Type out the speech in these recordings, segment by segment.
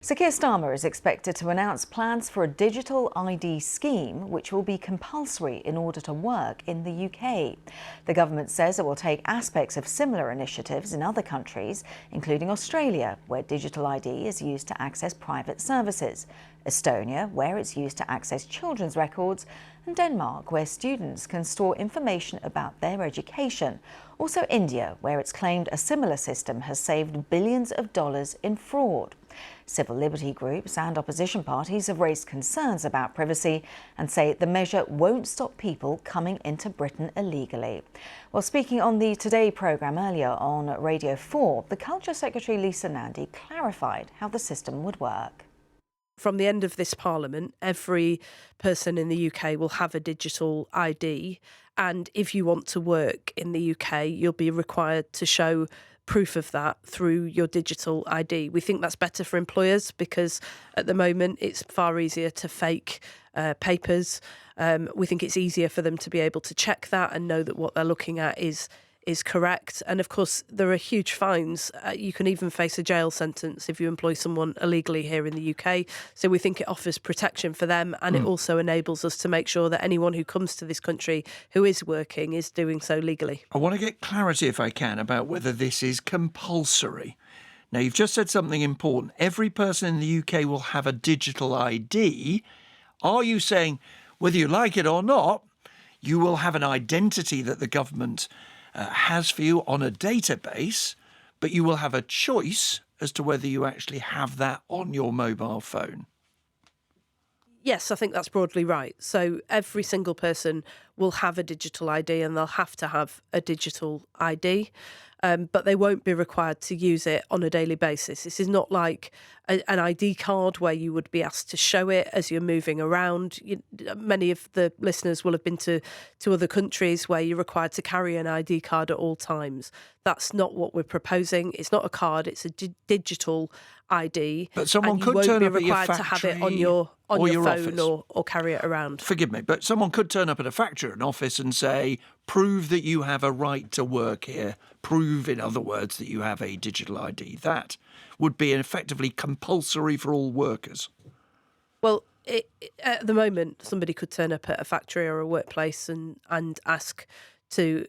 So Keir Starmer is expected to announce plans for a digital ID scheme which will be compulsory in order to work in the UK. The government says it will take aspects of similar initiatives in other countries, including Australia, where digital ID is used to access private services, Estonia, where it's used to access children's records, and Denmark, where students can store information about their education. Also India, where it's claimed a similar system has saved billions of dollars in fraud. Civil liberty groups and opposition parties have raised concerns about privacy and say the measure won't stop people coming into Britain illegally. Well, speaking on the Today programme earlier on Radio 4, the Culture Secretary Lisa Nandy clarified how the system would work. From the end of this Parliament, every person in the UK will have a digital ID. And if you want to work in the UK, you'll be required to show proof of that through your digital ID. We think that's better for employers because at the moment it's far easier to fake papers. We think it's easier for them to be able to check that and know that what they're looking at is correct. And of course, there are huge fines. You can even face a jail sentence if you employ someone illegally here in the UK. So we think it offers protection for them, and it also enables us to make sure that anyone who comes to this country who is working is doing so legally. I want to get clarity, if I can, about whether this is compulsory. Now, you've just said something important. Every person in the UK will have a digital ID. Are you saying, whether you like it or not, you will have an identity that the government has for you on a database, but you will have a choice as to whether you actually have that on your mobile phone? Yes, I think that's broadly right. So every single person will have a digital ID and they'll have to have a digital ID, but they won't be required to use it on a daily basis. This is not like an ID card where you would be asked to show it as you're moving around. Many of the listeners will have been to other countries where you're required to carry an ID card at all times. That's not what we're proposing. It's not a card, it's a digital ID. But someone and could turn up at your required to have it factory on your or your phone office. or carry it around. Forgive me, but someone could turn up at a factory or an office and say, prove that you have a right to work here. Prove, in other words, that you have a digital ID. That would be effectively compulsory for all workers. Well, at the moment, somebody could turn up at a factory or a workplace and ask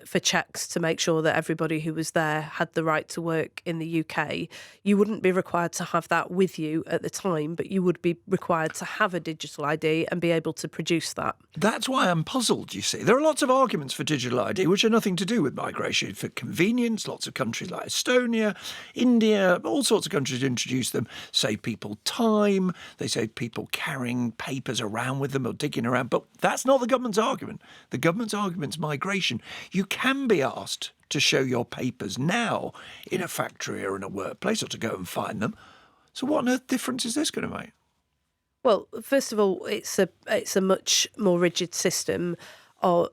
for checks to make sure that everybody who was there had the right to work in the UK. You wouldn't be required to have that with you at the time, but you would be required to have a digital ID and be able to produce that. That's why I'm puzzled, you see. There are lots of arguments for digital ID, which are nothing to do with migration. For convenience, lots of countries like Estonia, India, all sorts of countries introduce them, save people time. They save people carrying papers around with them or digging around. But that's not the government's argument. The government's argument's migration. You can be asked to show your papers now in a factory or in a workplace or to go and find them. So what on earth difference is this going to make? Well, first of all, it's a much more rigid system. Or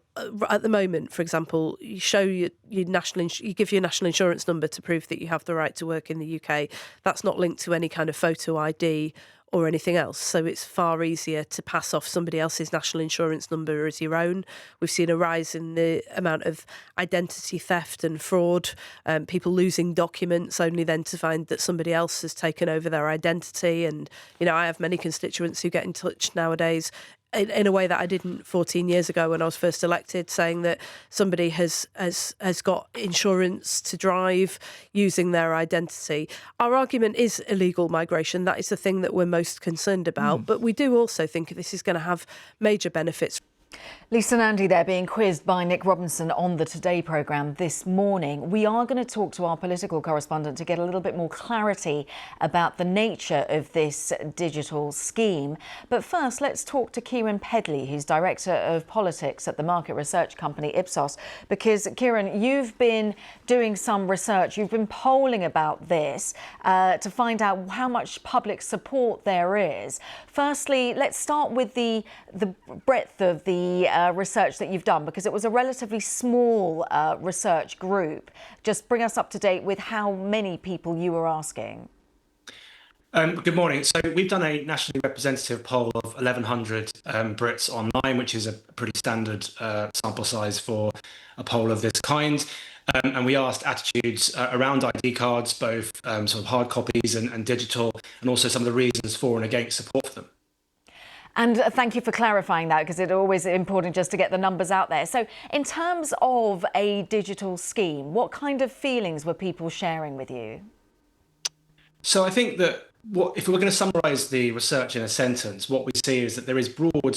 at the moment, for example, you show you give your national insurance number to prove that you have the right to work in the UK. That's not linked to any kind of photo ID or anything else. So it's far easier to pass off somebody else's national insurance number as your own. We've seen a rise in the amount of identity theft and fraud, people losing documents only then to find that somebody else has taken over their identity. And, I have many constituents who get in touch nowadays in a way that I didn't 14 years ago when I was first elected, saying that somebody has got insurance to drive using their identity. Our argument is illegal migration. That is the thing that we're most concerned about. But we do also think this is going to have major benefits. Lisa Nandy there being quizzed by Nick Robinson on the Today programme this morning. We are going to talk to our political correspondent to get a little bit more clarity about the nature of this digital scheme. But first, let's talk to Kieran Pedley, who's Director of Politics at the market research company Ipsos. Because, Kieran, you've been doing some research, you've been polling about this to find out how much public support there is. Firstly, let's start with the breadth of the research that you've done, because it was a relatively small research group. Just bring us up to date with how many people you were asking. Good morning. So we've done a nationally representative poll of 1,100 Brits online, which is a pretty standard sample size for a poll of this kind. And we asked attitudes around ID cards, both sort of hard copies and digital, and also some of the reasons for and against support for them. And thank you for clarifying that, because it's always important just to get the numbers out there. So in terms of a digital scheme, what kind of feelings were people sharing with you? So I think that if we were going to summarise the research in a sentence, what we see is that there is broad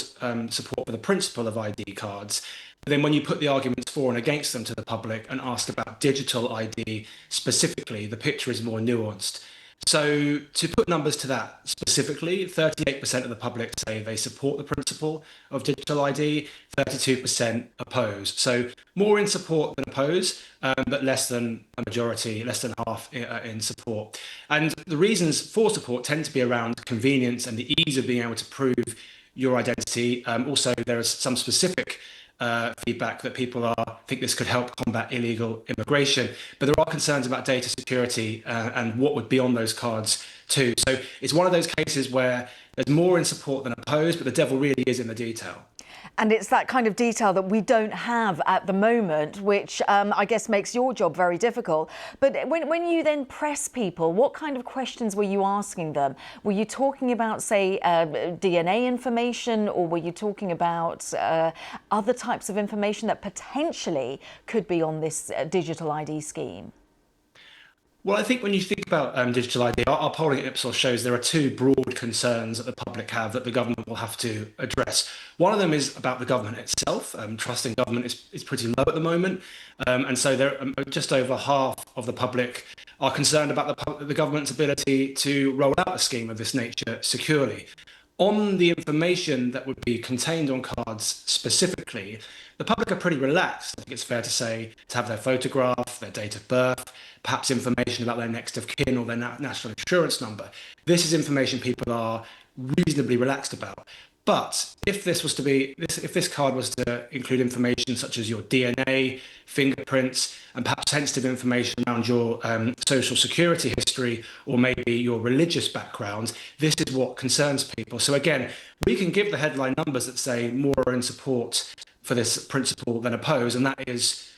support for the principle of ID cards. But then when you put the arguments for and against them to the public and ask about digital ID specifically, the picture is more nuanced. So to put numbers to that specifically, 38% of the public say they support the principle of digital ID, 32% oppose. So more in support than oppose, but less than a majority, less than half in support. And the reasons for support tend to be around convenience and the ease of being able to prove your identity. Also, there is some specific feedback that people think this could help combat illegal immigration, but there are concerns about data security and what would be on those cards too. So it's one of those cases where there's more in support than opposed, but the devil really is in the detail. And it's that kind of detail that we don't have at the moment, which I guess makes your job very difficult. But when you then press people, what kind of questions were you asking them? Were you talking about, say, DNA information, or were you talking about other types of information that potentially could be on this digital ID scheme? Well, I think when you think about digital ID, our polling at Ipsos shows there are two broad concerns that the public have that the government will have to address. One of them is about the government itself. Trust in government is pretty low at the moment. And so there just over half of the public are concerned about the government's ability to roll out a scheme of this nature securely. On the information that would be contained on cards specifically, the public are pretty relaxed, I think it's fair to say, to have their photograph, their date of birth, perhaps information about their next of kin or their national insurance number. This is information people are reasonably relaxed about. But if this card was to include information such as your DNA, fingerprints, and perhaps sensitive information around your social security history or maybe your religious background, this is what concerns people. So again, we can give the headline numbers that say more are in support for this principle than oppose, and that is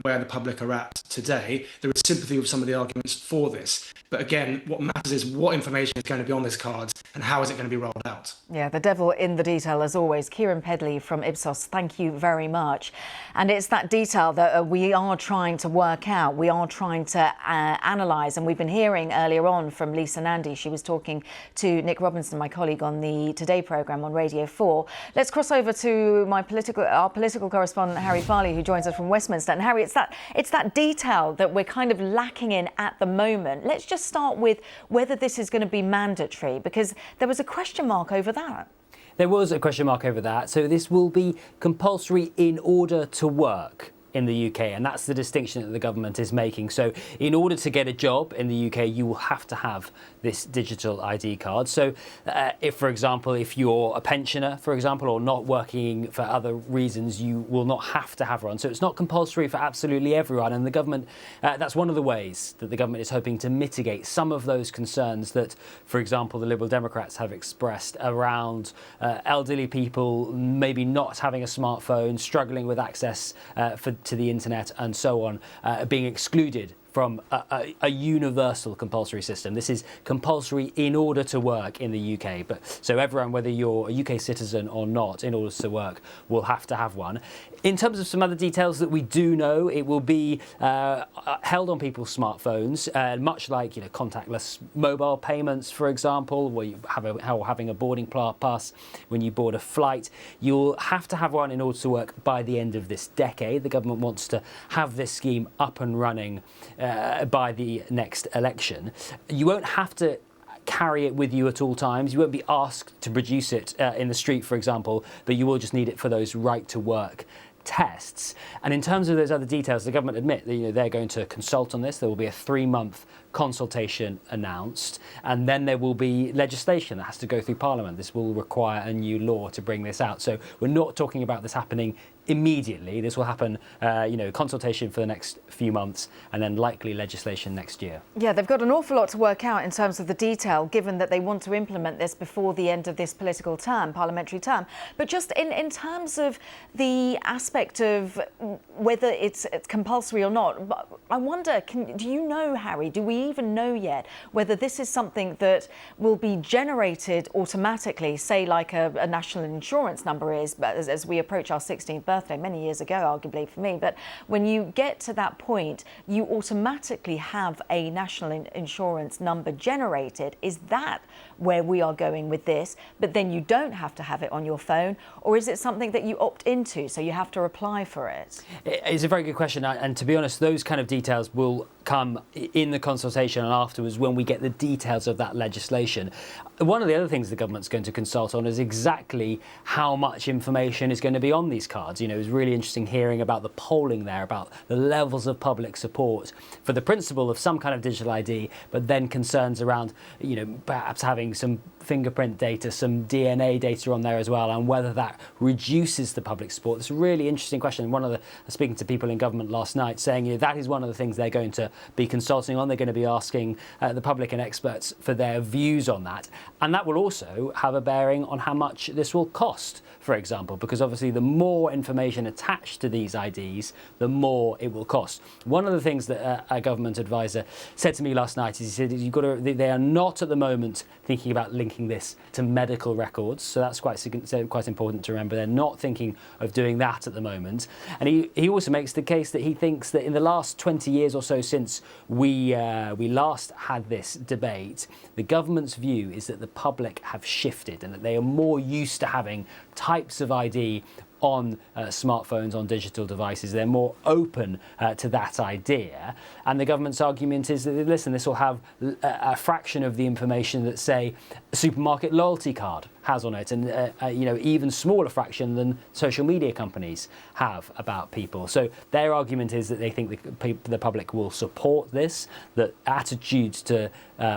where the public are at today. There is sympathy with some of the arguments for this. But again, what matters is what information is going to be on this card and how is it going to be rolled out. Yeah, the devil in the detail as always. Kieran Pedley from Ipsos, thank you very much. And it's that detail that we are trying to work out, we are trying to analyse. And we've been hearing earlier on from Lisa Nandy. She was talking to Nick Robinson, my colleague on the Today programme on Radio 4. Let's cross over to our political correspondent, Harry Farley, who joins us from Westminster. And Harry, it's that detail that we're kind of lacking in at the moment. Let's just start with whether this is going to be mandatory, because there was a question mark over that. There was a question mark over that. So this will be compulsory in order to work in the UK, and that's the distinction that the government is making. So in order to get a job in the UK, you will have to have this digital ID card. So if, for example, if you're a pensioner, for example, or not working for other reasons, you will not have to have one. So it's not compulsory for absolutely everyone. And the government, that's one of the ways that the government is hoping to mitigate some of those concerns that, for example, the Liberal Democrats have expressed around elderly people maybe not having a smartphone, struggling with access to the internet and so on, being excluded from a universal compulsory system. This is compulsory in order to work in the UK. But so everyone, whether you're a UK citizen or not, in order to work, will have to have one. In terms of some other details that we do know, it will be held on people's smartphones, much like contactless mobile payments, for example, where you have having a boarding pass when you board a flight. You'll have to have one in order to work by the end of this decade. The government wants to have this scheme up and running by the next election. You won't have to carry it with you at all times. You won't be asked to produce it in the street, for example, but you will just need it for those right to work tests. And in terms of those other details, the government admit that they're going to consult on this. There will be a 3-month consultation announced, and then there will be legislation that has to go through Parliament. This will require a new law to bring this out. So we're not talking about this happening immediately. This will happen, consultation for the next few months, and then likely legislation next year. Yeah, they've got an awful lot to work out in terms of the detail, given that they want to implement this before the end of this political term, parliamentary term. But just in terms of the aspect of whether it's compulsory or not, I wonder, do you know, Harry, do we even know yet whether this is something that will be generated automatically, say like a national insurance number is, as we approach our 16th birthday many years ago, arguably for me. But when you get to that point, you automatically have a national insurance number generated. Is that where we are going with this? But then you don't have to have it on your phone, or is it something that you opt into, so you have to apply for it? It's a very good question, and to be honest, those kind of details will come in the consultation and afterwards when we get the details of that legislation. One of the other things the government's going to consult on is exactly how much information is going to be on these cards. It was really interesting hearing about the polling there, about the levels of public support for the principle of some kind of digital ID, but then concerns around, perhaps having some fingerprint data, some DNA data on there as well, and whether that reduces the public support. It's a really interesting question. Speaking to people in government last night, saying that is one of the things they're going to be consulting on. They're going to be asking the public and experts for their views on that. And that will also have a bearing on how much this will cost, for example, because obviously the more information attached to these IDs, the more it will cost. One of the things that a government advisor said to me last night is, he said, they are not at the moment thinking about linking this to medical records. So that's quite important to remember. They're not thinking of doing that at the moment. And he also makes the case that he thinks that in the last 20 years or so since we last had this debate, the government's view is that the public have shifted and that they are more used to having types of ID on smartphones, on digital devices. They're more open to that idea. And the government's argument is that, listen, this will have a fraction of the information that, say, a supermarket loyalty card has on it, and even smaller fraction than social media companies have about people. So their argument is that they think the public will support this, that attitudes to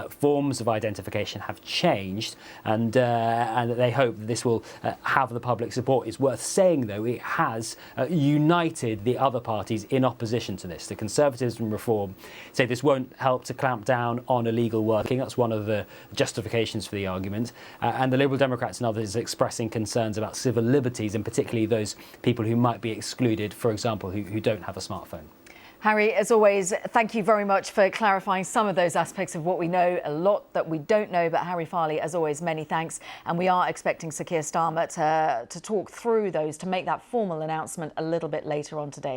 forms of identification have changed, and that they hope that this will have the public support. It's worth saying, though, it has united the other parties in opposition to this. The Conservatives and Reform say this won't help to clamp down on illegal working. That's one of the justifications for the argument. And the Liberal Democrats and others expressing concerns about civil liberties, and particularly those people who might be excluded, for example, who don't have a smartphone. Harry, as always, thank you very much for clarifying some of those aspects of what we know, a lot that we don't know. But Harry Farley, as always, many thanks. And we are expecting Sir Keir Starmer to talk through those, to make that formal announcement a little bit later on today.